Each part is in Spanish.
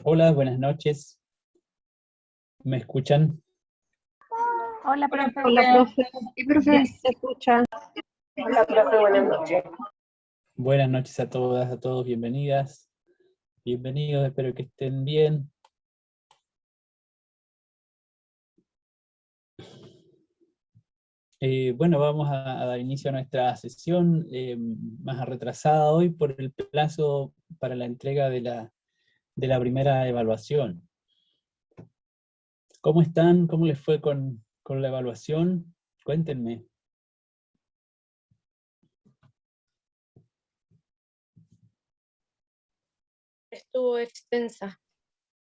Hola, buenas noches. ¿Me escuchan? Hola, profe. Hola, profe. Sí, profe, se escucha. Hola, profe, buenas noches. Buenas noches a todas, a todos, bienvenidas. Bienvenidos, espero que estén bien. Bueno, vamos a dar inicio a nuestra sesión más retrasada hoy por el plazo para la entrega de la primera evaluación. ¿Cómo están? ¿Cómo les fue con la evaluación? Cuéntenme. Estuvo extensa,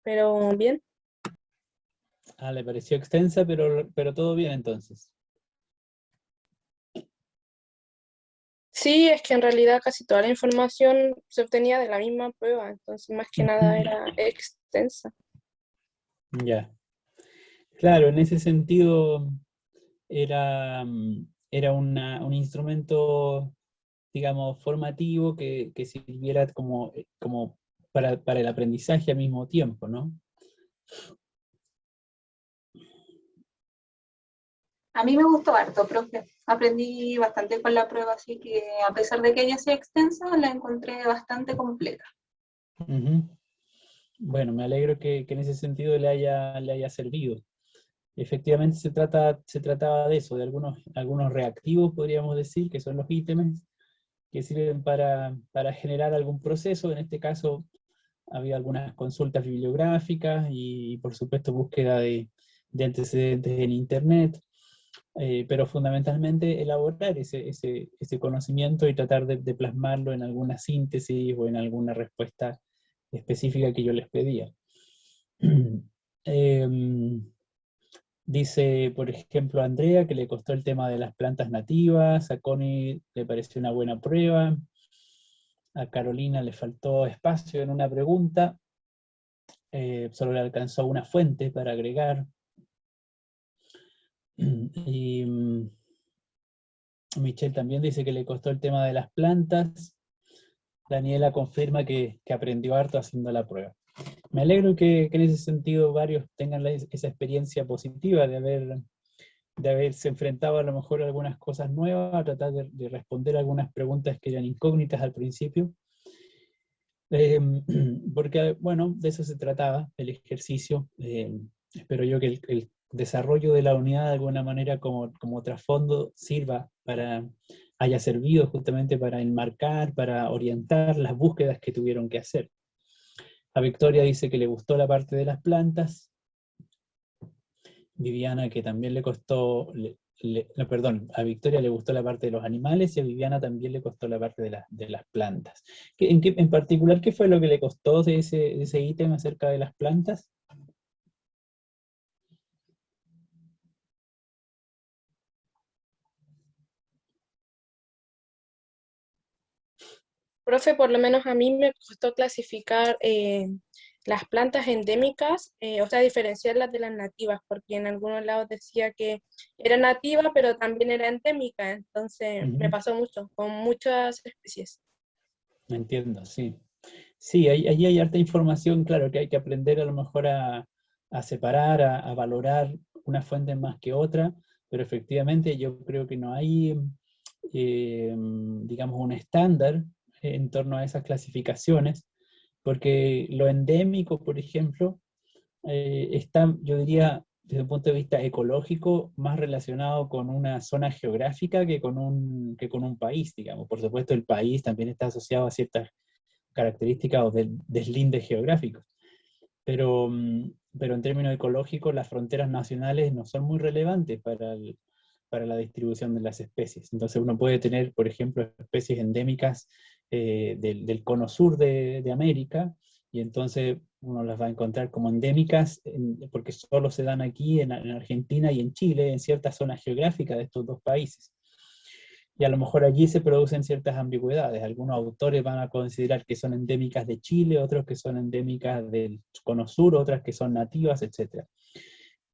pero bien. Ah, le pareció extensa, pero todo bien entonces. Sí, es que en realidad casi toda la información se obtenía de la misma prueba, entonces más que nada era extensa. Ya. Claro, en ese sentido era, era un instrumento, digamos, formativo que sirviera como para el aprendizaje al mismo tiempo, ¿no? A mí me gustó harto, profe. Aprendí bastante con la prueba, así que a pesar de que ella sea extensa, la encontré bastante completa. Ujú. Bueno, me alegro que en ese sentido le haya servido. Efectivamente se trataba de eso, de algunos reactivos, podríamos decir, que son los ítems, que sirven para generar algún proceso. En este caso había algunas consultas bibliográficas y por supuesto búsqueda de antecedentes en Internet, pero fundamentalmente elaborar ese conocimiento y tratar de plasmarlo en alguna síntesis o en alguna respuesta específica que yo les pedía. Dice, por ejemplo, Andrea que le costó el tema de las plantas nativas, a Connie le pareció una buena prueba, a Carolina le faltó espacio en una pregunta, solo le alcanzó una fuente para agregar. Y Michelle también dice que le costó el tema de las plantas. Daniela confirma que aprendió harto haciendo la prueba. Me alegro que en ese sentido varios tengan esa experiencia positiva de haberse enfrentado a lo mejor a algunas cosas nuevas, a tratar de responder algunas preguntas que eran incógnitas al principio. Porque, bueno, de eso se trataba, el ejercicio. Espero yo que el desarrollo de la unidad de alguna manera como trasfondo haya servido justamente para enmarcar, para orientar las búsquedas que tuvieron que hacer. A Victoria dice que le gustó la parte de las plantas. Viviana que también le costó, no, perdón, a Victoria le gustó la parte de los animales y a Viviana también le costó la parte de las plantas. En particular, ¿qué fue lo que le costó de ese ítem acerca de las plantas? Profe, por lo menos a mí me costó clasificar las plantas endémicas, o sea, diferenciarlas de las nativas, porque en algunos lados decía que era nativa, pero también era endémica, entonces me pasó mucho, con muchas especies. Entiendo, sí. Sí, ahí hay harta información, claro, que hay que aprender a lo mejor a separar, a valorar una fuente más que otra, pero efectivamente yo creo que no hay, digamos, un estándar en torno a esas clasificaciones, porque lo endémico, por ejemplo, está, yo diría, desde un punto de vista ecológico, más relacionado con una zona geográfica que con un país, digamos. Por supuesto, el país también está asociado a ciertas características o deslindes geográficos. Pero en términos ecológicos, las fronteras nacionales no son muy relevantes para la distribución de las especies. Entonces uno puede tener, por ejemplo, especies endémicas del cono sur de América, y entonces uno las va a encontrar como endémicas porque solo se dan aquí en Argentina y en Chile, en ciertas zonas geográficas de estos dos países. Y a lo mejor allí se producen ciertas ambigüedades. Algunos autores van a considerar que son endémicas de Chile, otros que son endémicas del cono sur, otras que son nativas, etc.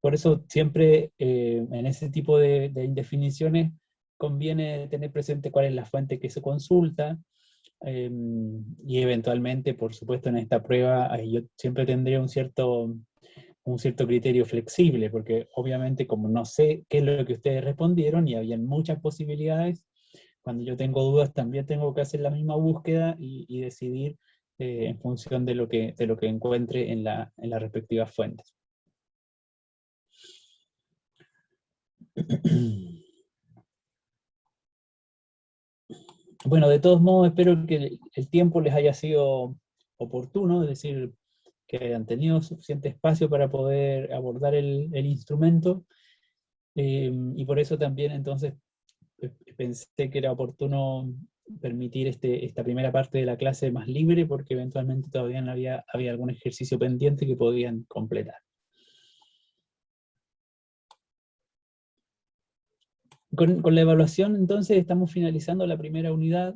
Por eso siempre en ese tipo de indefiniciones conviene tener presente cuál es la fuente que se consulta, y eventualmente, por supuesto, en esta prueba yo siempre tendría un cierto criterio flexible, porque obviamente como no sé qué es lo que ustedes respondieron y habían muchas posibilidades, cuando yo tengo dudas también tengo que hacer la misma búsqueda y decidir en función de lo que encuentre en las respectivas fuentes. Bueno, de todos modos espero que el tiempo les haya sido oportuno, es decir, que hayan tenido suficiente espacio para poder abordar el instrumento, y por eso también entonces pensé que era oportuno permitir esta primera parte de la clase más libre, porque eventualmente todavía no había algún ejercicio pendiente que podían completar. Con la evaluación, entonces, estamos finalizando la primera unidad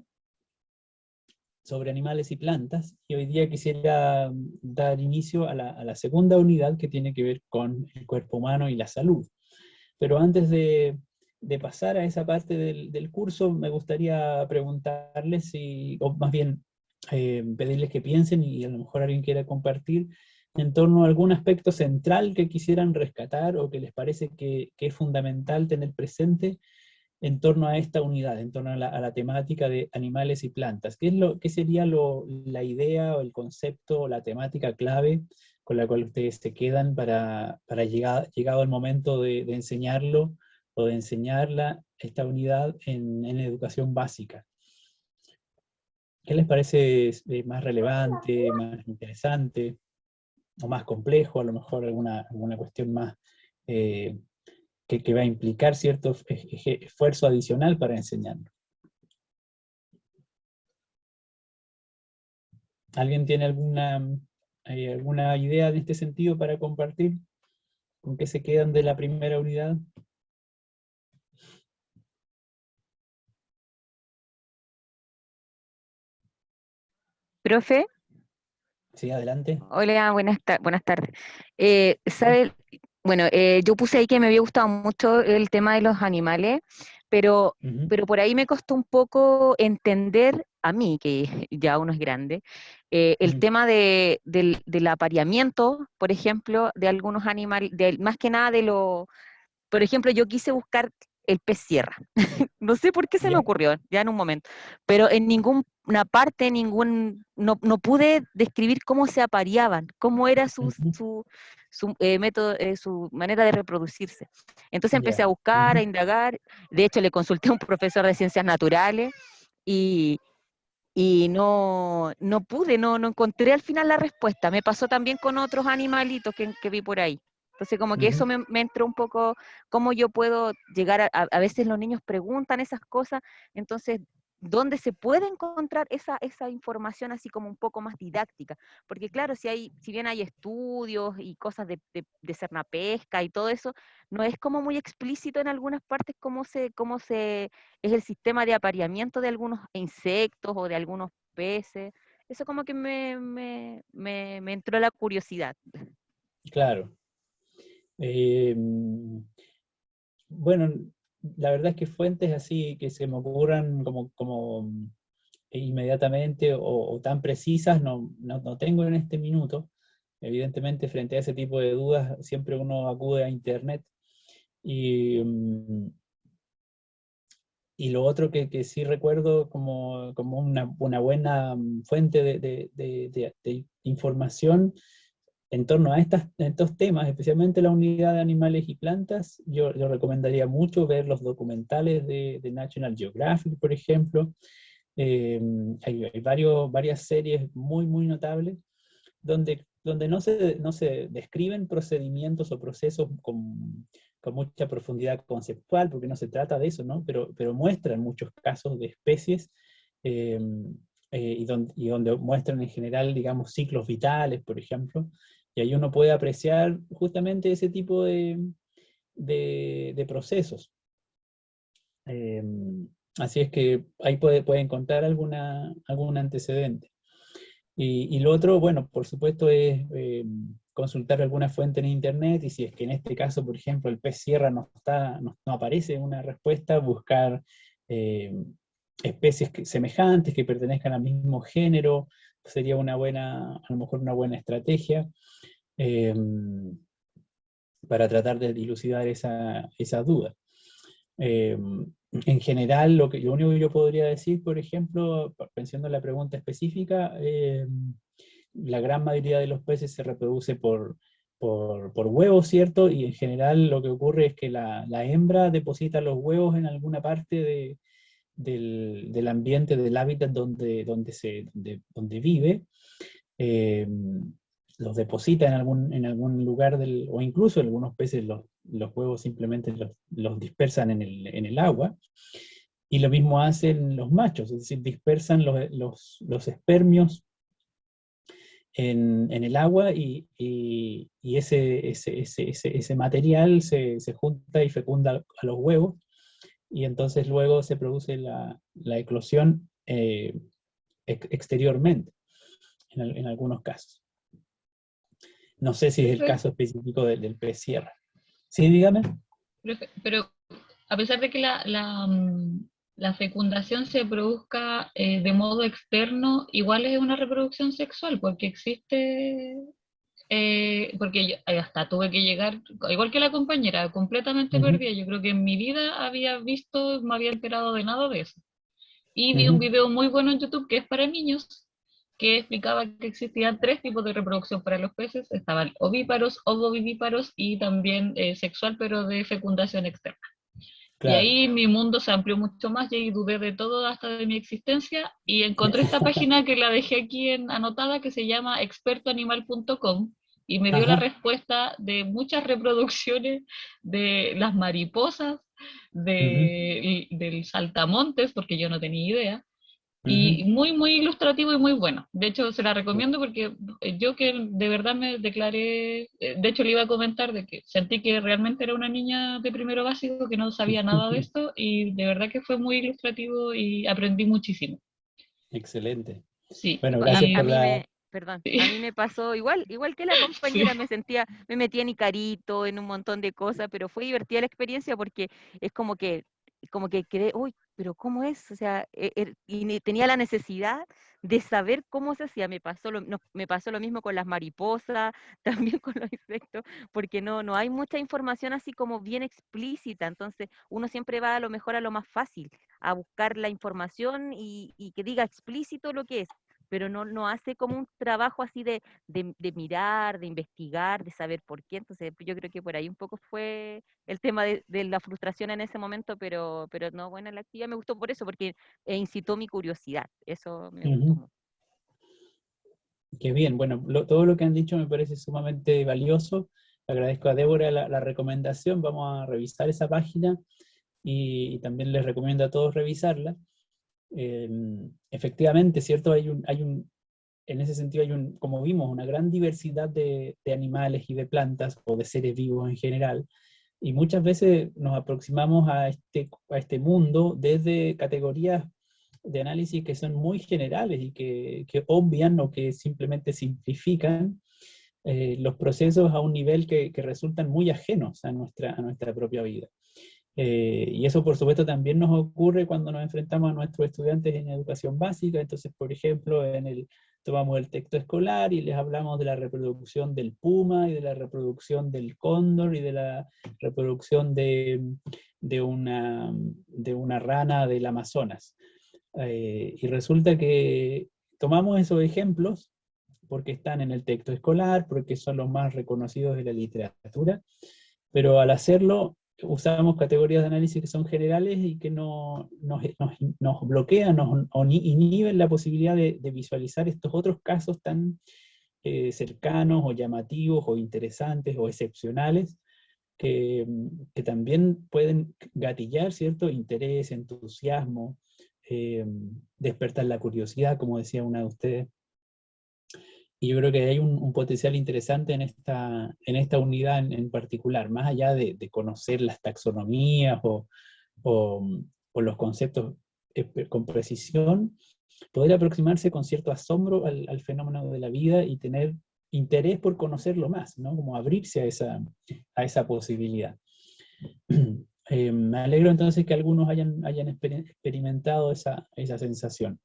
sobre animales y plantas, y hoy día quisiera dar inicio a la segunda unidad que tiene que ver con el cuerpo humano y la salud. Pero antes de pasar a esa parte del curso, me gustaría preguntarles, o más bien pedirles que piensen, y a lo mejor alguien quiera compartir, en torno a algún aspecto central que quisieran rescatar, o que les parece que es fundamental tener presente en torno a esta unidad, en torno a la temática de animales y plantas. ¿Qué sería la idea o el concepto o la temática clave con la cual ustedes se quedan para llegado el momento de enseñarlo o de enseñarla, esta unidad en educación básica? ¿Qué les parece más relevante, más interesante, o más complejo? A lo mejor alguna cuestión más que va a implicar cierto esfuerzo adicional para enseñarlo. ¿Alguien tiene alguna idea en este sentido para compartir? ¿Con qué se quedan de la primera unidad? Profe, Sí, adelante. hola, buenas tardes. ¿Sabe? Bueno, yo puse ahí que me había gustado mucho el tema de los animales, pero, Ujú, pero por ahí me costó un poco entender, a mí, que ya uno es grande, el ujú, tema del apareamiento, por ejemplo, de algunos animales, más que nada por ejemplo, yo quise buscar el pez sierra. No sé por qué se me ya, ocurrió ya en un momento, pero en ninguna parte, no pude describir cómo se apareaban, cómo era ujú, su método, su manera de reproducirse. Entonces empecé a ya, buscar, a ujú, indagar. De hecho, le consulté a un profesor de ciencias naturales y, y no pude, no encontré al final la respuesta. Me pasó también con otros animalitos que vi por ahí. Entonces, como que eso ujú. me entró un poco, cómo yo puedo llegar a veces los niños preguntan esas cosas, entonces, ¿dónde se puede encontrar esa información así como un poco más didáctica? Porque claro, si bien hay estudios y cosas de cernapesca y todo eso, no es como muy explícito en algunas partes cómo es el sistema de apareamiento de algunos insectos o de algunos peces. Eso como que me entró la curiosidad. Claro. Eh, bueno, la verdad es que fuentes así que se me ocurran como inmediatamente o tan precisas no tengo en este minuto. Evidentemente, frente a ese tipo de dudas, siempre uno acude a Internet. Y, y lo otro que sí recuerdo como una buena fuente de información en torno a estos temas, especialmente la unidad de animales y plantas, yo recomendaría mucho ver los documentales de National Geographic, por ejemplo. Eh, hay varias series muy notables donde no se describen procedimientos o procesos con mucha profundidad conceptual, porque no se trata de eso, ¿no? Pero muestran muchos casos de especies, eh, y donde muestran en general, digamos, ciclos vitales, por ejemplo, y ahí uno puede apreciar justamente ese tipo de procesos. Eh, Así es que ahí puede encontrar algún antecedente. Y lo otro, bueno, por supuesto, es consultar alguna fuente en internet, y si es que en este caso, por ejemplo, el pez sierra no aparece una respuesta, buscar especies semejantes que pertenezcan al mismo género, sería a lo mejor una buena estrategia para tratar de dilucidar esa duda. En general, lo único que yo podría decir, por ejemplo, pensando en la pregunta específica, la gran mayoría de los peces se reproduce por huevos, ¿cierto? Y en general lo que ocurre es que la hembra deposita los huevos en alguna parte del ambiente, del hábitat donde vive, los deposita en algún lugar, o incluso algunos peces los huevos simplemente los dispersan en el agua, y lo mismo hacen los machos, es decir, dispersan los espermios en el agua, y ese material se junta y fecunda a los huevos, y entonces luego se produce la eclosión exteriormente, en algunos casos. No sé si es el caso específico del pez sierra. Sí, dígame. Pero a pesar de que la fecundación se produzca de modo externo, igual es una reproducción sexual, porque existe, porque yo hasta tuve que llegar, igual que la compañera, completamente perdida. Yo creo que en mi vida me había enterado de nada de eso. Y vi un video muy bueno en YouTube que es para niños, que explicaba que existían 3 tipos de reproducción para los peces. Estaban ovíparos, ovovivíparos y también sexual, pero de fecundación externa. Claro. Y ahí mi mundo se amplió mucho más, y ahí dudé de todo, hasta de mi existencia, y encontré esta página que la dejé aquí anotada, que se llama expertoanimal.com, y me dio la respuesta de muchas reproducciones de las mariposas, del saltamontes, porque yo no tenía idea, y muy, muy ilustrativo y muy bueno. De hecho, se la recomiendo porque yo, que de verdad me declaré, de hecho le iba a comentar de que sentí que realmente era una niña de primero básico que no sabía nada de esto, y de verdad que fue muy ilustrativo y aprendí muchísimo. Excelente. Sí. Bueno, gracias por Perdón, a mí me pasó igual que la compañera, me metía en Icarito, en un montón de cosas, pero fue divertida la experiencia, porque es como que quedé, uy, pero ¿cómo es? O sea, y tenía la necesidad de saber cómo se hacía. Me pasó lo mismo con las mariposas, también con los insectos, porque no hay mucha información así como bien explícita, entonces uno siempre va a lo mejor a lo más fácil, a buscar la información y que diga explícito lo que es, pero no hace como un trabajo así de mirar, de investigar, de saber por qué. Entonces yo creo que por ahí un poco fue el tema de la frustración en ese momento, pero no, bueno, la actividad me gustó por eso, porque incitó mi curiosidad, eso me gustó mucho. Qué bien, bueno, todo lo que han dicho me parece sumamente valioso. Agradezco a Débora la recomendación, vamos a revisar esa página, y también les recomiendo a todos revisarla. Efectivamente, ¿cierto? En ese sentido como vimos, una gran diversidad de animales y de plantas, o de seres vivos en general, y muchas veces nos aproximamos a este mundo desde categorías de análisis que son muy generales y que obvian o que simplemente simplifican los procesos a un nivel que resultan muy ajenos a nuestra propia vida. Y eso, por supuesto, también nos ocurre cuando nos enfrentamos a nuestros estudiantes en educación básica. Entonces, por ejemplo, tomamos el texto escolar y les hablamos de la reproducción del puma, y de la reproducción del cóndor, y de la reproducción de una rana del Amazonas. Y resulta que tomamos esos ejemplos porque están en el texto escolar, porque son los más reconocidos de la literatura, pero al hacerlo usamos categorías de análisis que son generales y que nos bloquean, o inhiben la posibilidad de visualizar estos otros casos tan cercanos, o llamativos, o interesantes, o excepcionales, que también pueden gatillar cierto interés, entusiasmo, despertar la curiosidad, como decía una de ustedes. Y yo creo que hay un potencial interesante en esta unidad en particular, más allá de conocer las taxonomías o los conceptos con precisión, poder aproximarse con cierto asombro al fenómeno de la vida y tener interés por conocerlo más, ¿no? Como abrirse a esa posibilidad. Me alegro entonces que algunos hayan experimentado esa sensación.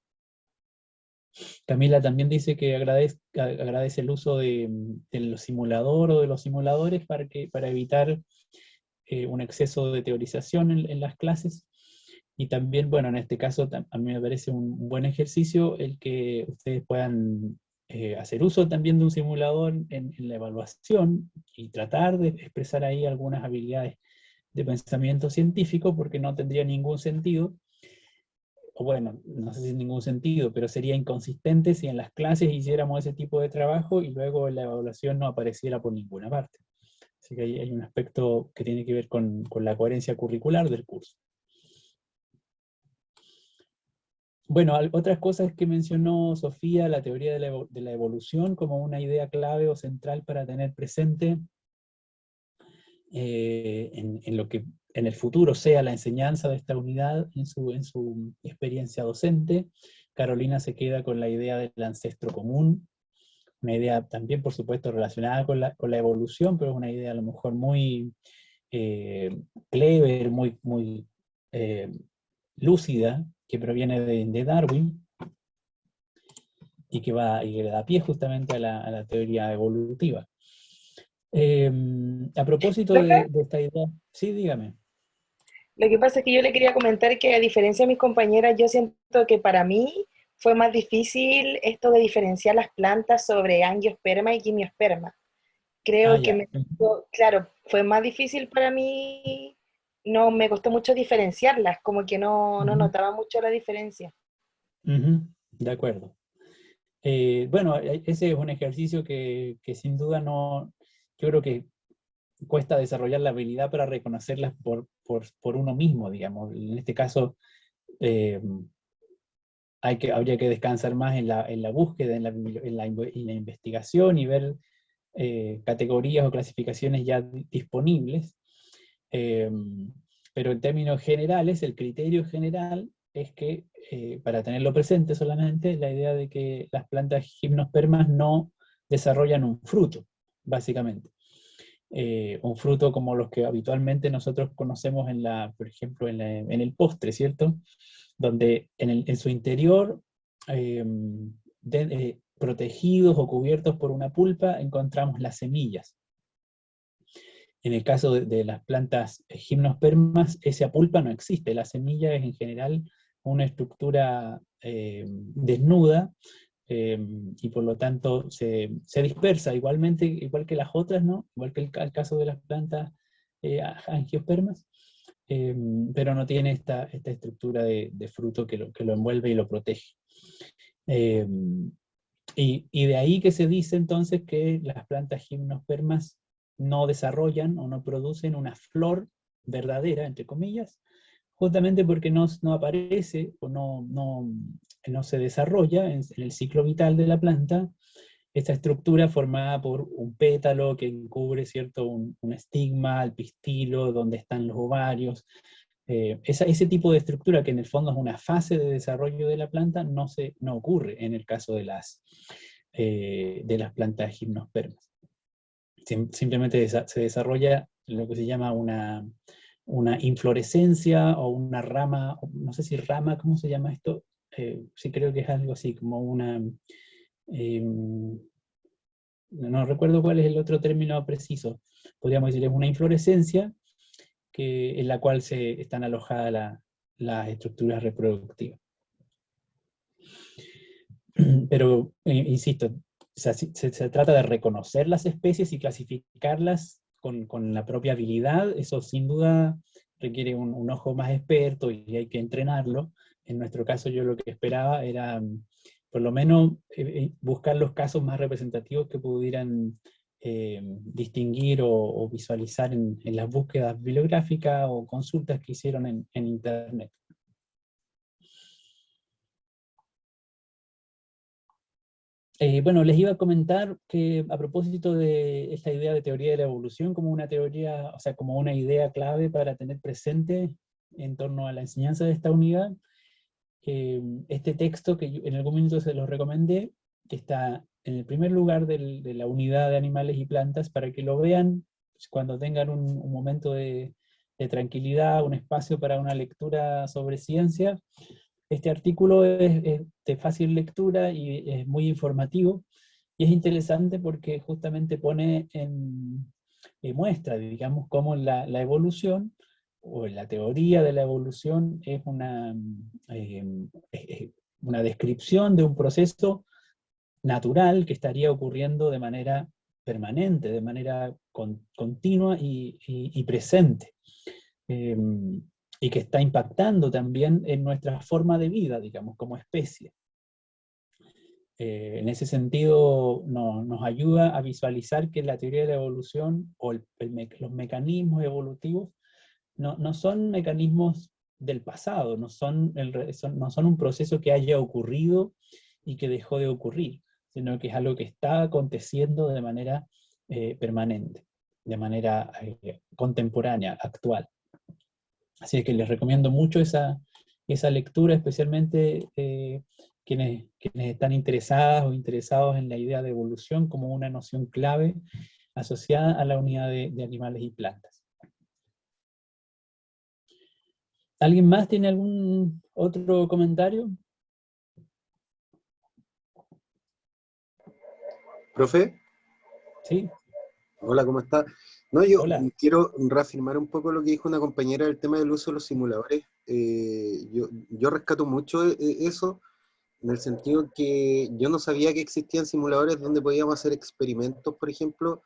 Camila también dice que agradece el uso del simulador o de los simuladores para evitar un exceso de teorización en las clases. Y también, bueno, en este caso a mí me parece un buen ejercicio el que ustedes puedan hacer uso también de un simulador en la evaluación y tratar de expresar ahí algunas habilidades de pensamiento científico, porque no tendría ningún sentido, o bueno, no sé si en ningún sentido, pero sería inconsistente si en las clases hiciéramos ese tipo de trabajo y luego en la evaluación no apareciera por ninguna parte. Así que hay un aspecto que tiene que ver con la coherencia curricular del curso. Bueno, otras cosas que mencionó Sofía, la teoría de la evolución como una idea clave o central para tener presente en lo que en el futuro sea la enseñanza de esta unidad en su experiencia docente. Carolina se queda con la idea del ancestro común, una idea también, por supuesto, relacionada con la evolución, pero es una idea a lo mejor muy clever, muy lúcida, que proviene de Darwin, y que le da pie justamente a la teoría evolutiva. A propósito de esta idea, sí, dígame. Lo que pasa es que yo le quería comentar que, a diferencia de mis compañeras, yo siento que para mí fue más difícil esto de diferenciar las plantas sobre angiosperma y quimiosperma. Creo que claro, fue más difícil para mí, no me costó mucho diferenciarlas, como que no notaba mucho la diferencia. De acuerdo. Bueno, ese es un ejercicio que sin duda yo creo que cuesta desarrollar la habilidad para reconocerlas por uno mismo, digamos. En este caso, habría que descansar más en la búsqueda, en la investigación y ver categorías o clasificaciones ya disponibles. Pero en términos generales, el criterio general es que, para tenerlo presente solamente, la idea de que las plantas gimnospermas no desarrollan un fruto, básicamente. Un fruto como los que habitualmente nosotros conocemos por ejemplo, en el postre, ¿cierto? Donde en su interior, protegidos o cubiertos por una pulpa, encontramos las semillas. En el caso de las plantas gimnospermas, esa pulpa no existe, la semilla es en general una estructura desnuda, y por lo tanto se dispersa igualmente, igual que las otras, ¿no? Igual que el caso de las plantas angiospermas, pero no tiene esta estructura de fruto que lo envuelve y lo protege. Y de ahí que se dice entonces que las plantas gimnospermas no desarrollan o no producen una flor verdadera, entre comillas, justamente porque no aparece o no se desarrolla en el ciclo vital de la planta esta estructura formada por un pétalo que encubre, ¿cierto?, un estigma, el pistilo, donde están los ovarios. Ese tipo de estructura, que en el fondo es una fase de desarrollo de la planta, no ocurre en el caso de las plantas gimnospermas. Simplemente se desarrolla lo que se llama una inflorescencia o una rama, no sé si rama, ¿cómo se llama esto? Sí, creo que es algo así, como una... no recuerdo cuál es el otro término preciso. Podríamos decir, es una inflorescencia en la cual están alojadas las estructuras reproductivas. Pero, insisto, se trata de reconocer las especies y clasificarlas con la propia habilidad. Eso sin duda requiere un ojo más experto y hay que entrenarlo. En nuestro caso, yo lo que esperaba era por lo menos buscar los casos más representativos que pudieran distinguir o visualizar en las búsquedas bibliográficas o consultas que hicieron en Internet. Bueno, les iba a comentar que, a propósito de esta idea de teoría de la evolución como una teoría, o sea, como una idea clave para tener presente en torno a la enseñanza de esta unidad, este texto que en algún momento se los recomendé, que está en el primer lugar de la unidad de animales y plantas, para que lo vean cuando tengan un momento de tranquilidad, un espacio para una lectura sobre ciencia. Este artículo es de fácil lectura y es muy informativo, y es interesante porque justamente pone muestra, digamos, cómo la evolución, o la teoría de la evolución, es una descripción de un proceso natural que estaría ocurriendo de manera permanente, de manera continua y presente, y que está impactando también en nuestra forma de vida, digamos, como especie. En ese sentido nos ayuda a visualizar que la teoría de la evolución, o los mecanismos evolutivos, no son mecanismos del pasado, no son un proceso que haya ocurrido y que dejó de ocurrir, sino que es algo que está aconteciendo de manera permanente, de manera contemporánea, actual. Así que les recomiendo mucho esa lectura, especialmente quienes están interesadas o interesados en la idea de evolución como una noción clave asociada a la unidad de animales y plantas. ¿Alguien más tiene algún otro comentario? ¿Profe? Sí. Hola, ¿cómo está? No, yo Hola. quiero reafirmar un poco lo que dijo una compañera del tema del uso de los simuladores. Yo rescato mucho eso, en el sentido que yo no sabía que existían simuladores donde podíamos hacer experimentos, por ejemplo,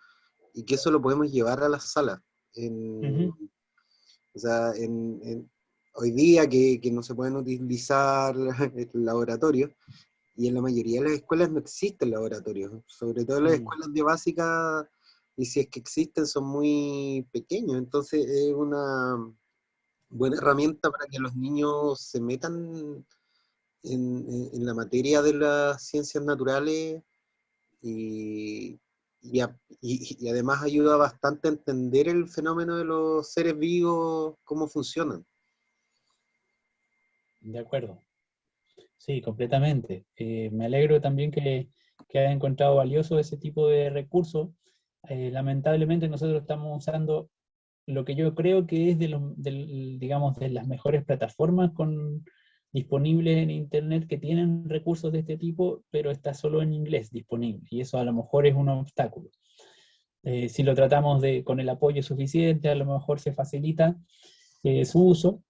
y que eso lo podemos llevar a las salas. O sea, hoy día que no se pueden utilizar laboratorios, y en la mayoría de las escuelas no existen laboratorios, sobre todo las escuelas de básica, y si es que existen son muy pequeños, entonces es una buena herramienta para que los niños se metan en la materia de las ciencias naturales, y, y además ayuda bastante a entender el fenómeno de los seres vivos, cómo funcionan. De acuerdo. Sí, completamente. Me alegro también que haya encontrado valioso ese tipo de recursos. Lamentablemente nosotros estamos usando lo que yo creo que es digamos, de las mejores plataformas disponibles en Internet, que tienen recursos de este tipo, pero está solo en inglés disponible, y eso a lo mejor es un obstáculo. Si lo tratamos con el apoyo suficiente, a lo mejor se facilita su uso.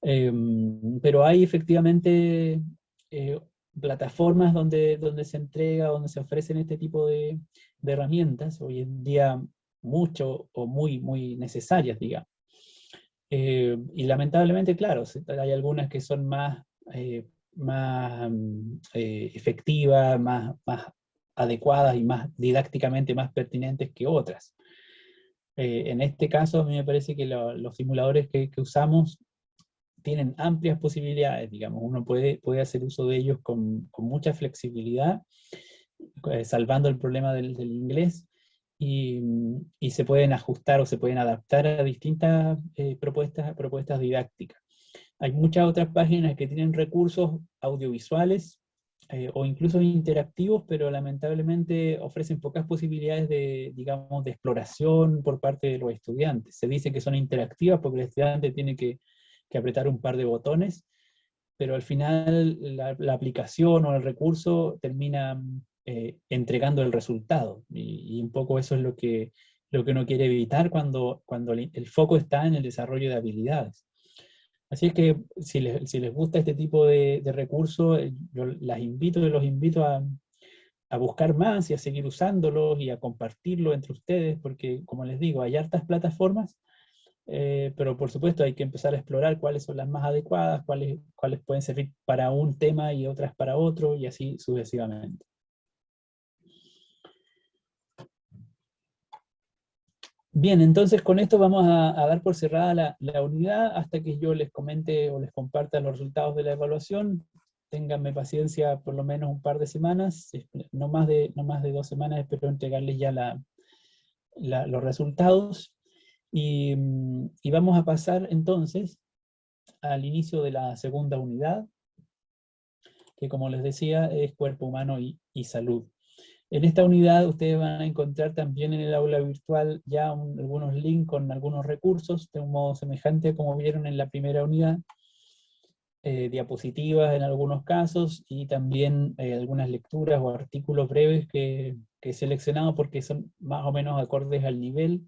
Pero hay efectivamente plataformas donde se entrega, donde se ofrecen este tipo de herramientas, hoy en día mucho o muy, muy necesarias, digamos. Y lamentablemente, claro, hay algunas que son más efectivas, más adecuadas y más didácticamente más pertinentes que otras. En este caso, a mí me parece que los simuladores que usamos tienen amplias posibilidades, digamos, uno puede hacer uso de ellos con mucha flexibilidad, salvando el problema del inglés, y se pueden ajustar o se pueden adaptar a distintas propuestas didácticas. Hay muchas otras páginas que tienen recursos audiovisuales o incluso interactivos, pero lamentablemente ofrecen pocas posibilidades digamos, de exploración por parte de los estudiantes. Se dice que son interactivas porque el estudiante tiene que apretar un par de botones, pero al final la aplicación o el recurso termina entregando el resultado, y un poco eso es lo que uno quiere evitar cuando el foco está en el desarrollo de habilidades. Así es que si les gusta este tipo de recursos, yo los invito a buscar más y a seguir usándolos y a compartirlo entre ustedes, porque como les digo, hay hartas plataformas, pero por supuesto hay que empezar a explorar cuáles son las más adecuadas, cuáles pueden servir para un tema y otras para otro, y así sucesivamente. Bien, entonces con esto vamos a dar por cerrada la unidad hasta que yo les comente o les comparta los resultados de la evaluación. Ténganme paciencia por lo menos un par de semanas, no más de 2 semanas, espero entregarles ya los resultados. Y vamos a pasar entonces al inicio de la segunda unidad, que como les decía es cuerpo humano y salud. En esta unidad ustedes van a encontrar también en el aula virtual ya algunos links con algunos recursos, de un modo semejante a como vieron en la primera unidad, diapositivas en algunos casos, y también algunas lecturas o artículos breves que he seleccionado porque son más o menos acordes al nivel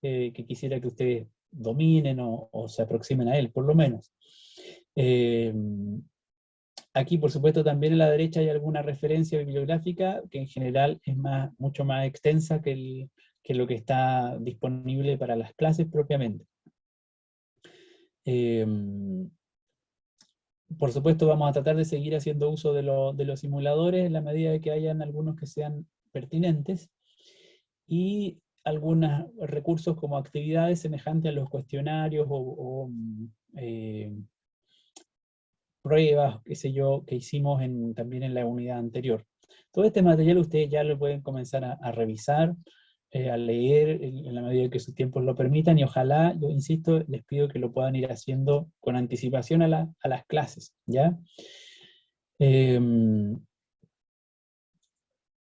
que quisiera que ustedes dominen o se aproximen a él, por lo menos. Aquí, por supuesto, también a la derecha hay alguna referencia bibliográfica que en general es mucho más extensa que lo que está disponible para las clases propiamente. Por supuesto, vamos a tratar de seguir haciendo uso de los simuladores en la medida de que hayan algunos que sean pertinentes, y algunos recursos como actividades semejantes a los cuestionarios o pruebas, qué sé yo, que hicimos también en la unidad anterior. Todo este material ustedes ya lo pueden comenzar a revisar, a leer en la medida que sus tiempos lo permitan, y ojalá, yo insisto, les pido que lo puedan ir haciendo con anticipación a las clases, ¿ya?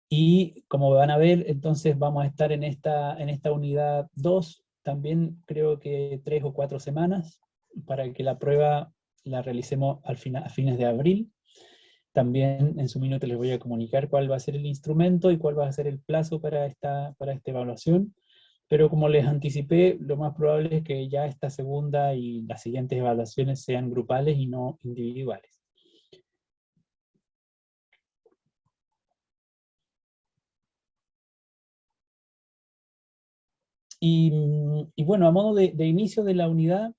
Y como van a ver, entonces vamos a estar en esta unidad 2, también creo que 3 o 4 semanas, para que la prueba la realicemos a fines de abril. También en su minuto les voy a comunicar cuál va a ser el instrumento y cuál va a ser el plazo para esta evaluación. Pero como les anticipé, lo más probable es que ya esta segunda y las siguientes evaluaciones sean grupales y no individuales. Y bueno, a modo de inicio de la unidad,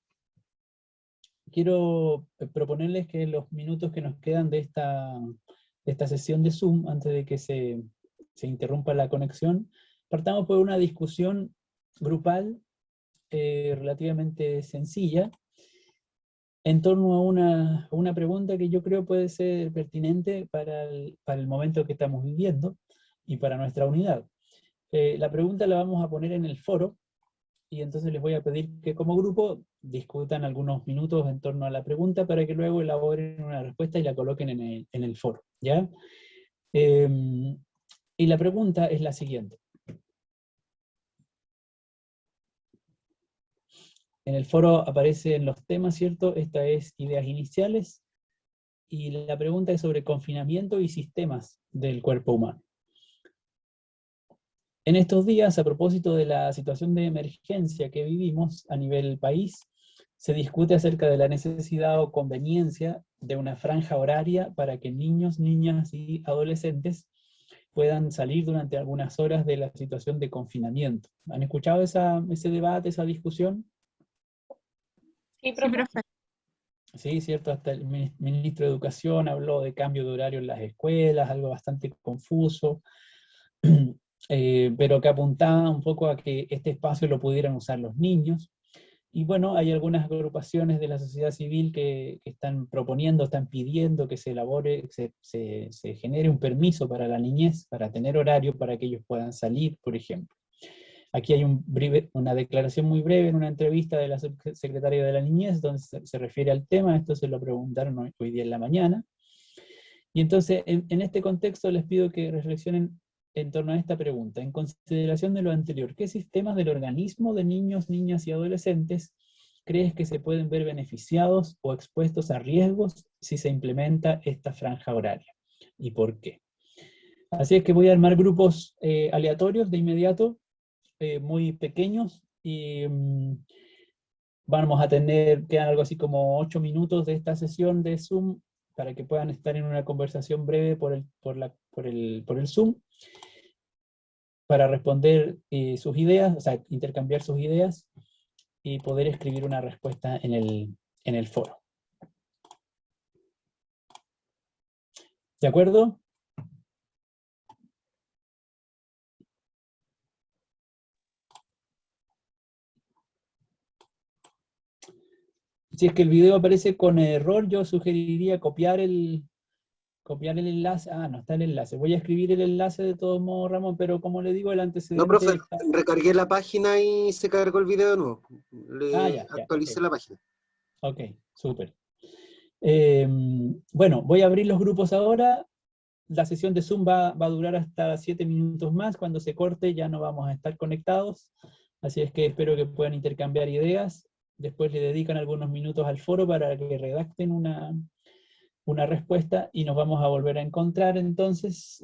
quiero proponerles que los minutos que nos quedan de esta sesión de Zoom, antes de que se interrumpa la conexión, partamos por una discusión grupal relativamente sencilla, en torno a una pregunta que yo creo puede ser pertinente para el momento que estamos viviendo y para nuestra unidad. La pregunta la vamos a poner en el foro, y entonces les voy a pedir que como grupo discutan algunos minutos en torno a la pregunta para que luego elaboren una respuesta y la coloquen en el foro, ¿ya? Y la pregunta es la siguiente. En el foro aparecen los temas, ¿cierto? Esta es ideas iniciales, y la pregunta es sobre confinamiento y sistemas del cuerpo humano. En estos días, a propósito de la situación de emergencia que vivimos a nivel país, se discute acerca de la necesidad o conveniencia de una franja horaria para que niños, niñas y adolescentes puedan salir durante algunas horas de la situación de confinamiento. ¿Han escuchado ese debate, esa discusión? Sí, profe. Sí, cierto, hasta el ministro de Educación habló de cambio de horario en las escuelas, algo bastante confuso. Pero que apuntaba un poco a que este espacio lo pudieran usar los niños. Y bueno, hay algunas agrupaciones de la sociedad civil que están proponiendo, están pidiendo que se elabore, se genere un permiso para la niñez, para tener horario para que ellos puedan salir, por ejemplo. Aquí hay una declaración muy breve en una entrevista de la subsecretaria de la Niñez, donde se refiere al tema. Esto se lo preguntaron hoy día en la mañana. Y entonces, en este contexto les pido que reflexionen en torno a esta pregunta. En consideración de lo anterior, ¿qué sistemas del organismo de niños, niñas y adolescentes crees que se pueden ver beneficiados o expuestos a riesgos si se implementa esta franja horaria? ¿Y por qué? Así es que voy a armar grupos aleatorios de inmediato, muy pequeños, y vamos a quedan algo así como 8 minutos de esta sesión de Zoom, para que puedan estar en una conversación breve por el Zoom, para responder sus ideas, o sea, intercambiar sus ideas, y poder escribir una respuesta en el foro. ¿De acuerdo? Si es que el video aparece con error, yo sugeriría copiar el enlace. Ah, no está el enlace. Voy a escribir el enlace de todos modos, Ramón, pero como le digo, el antecedente... No, profe, recargué la página y se cargó el video de nuevo. Actualicé la página. Ok, súper. Bueno, voy a abrir los grupos ahora. la sesión de Zoom va a durar hasta 7 minutos más. Cuando se corte ya no vamos a estar conectados, así es que espero que puedan intercambiar ideas. Después le dedican algunos minutos al foro para que redacten una respuesta, y nos vamos a volver a encontrar entonces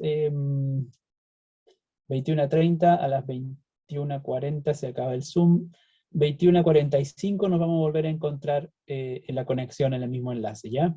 21:30, a las 21:40 se acaba el Zoom, 21:45 nos vamos a volver a encontrar en la conexión, en el mismo enlace, ¿ya?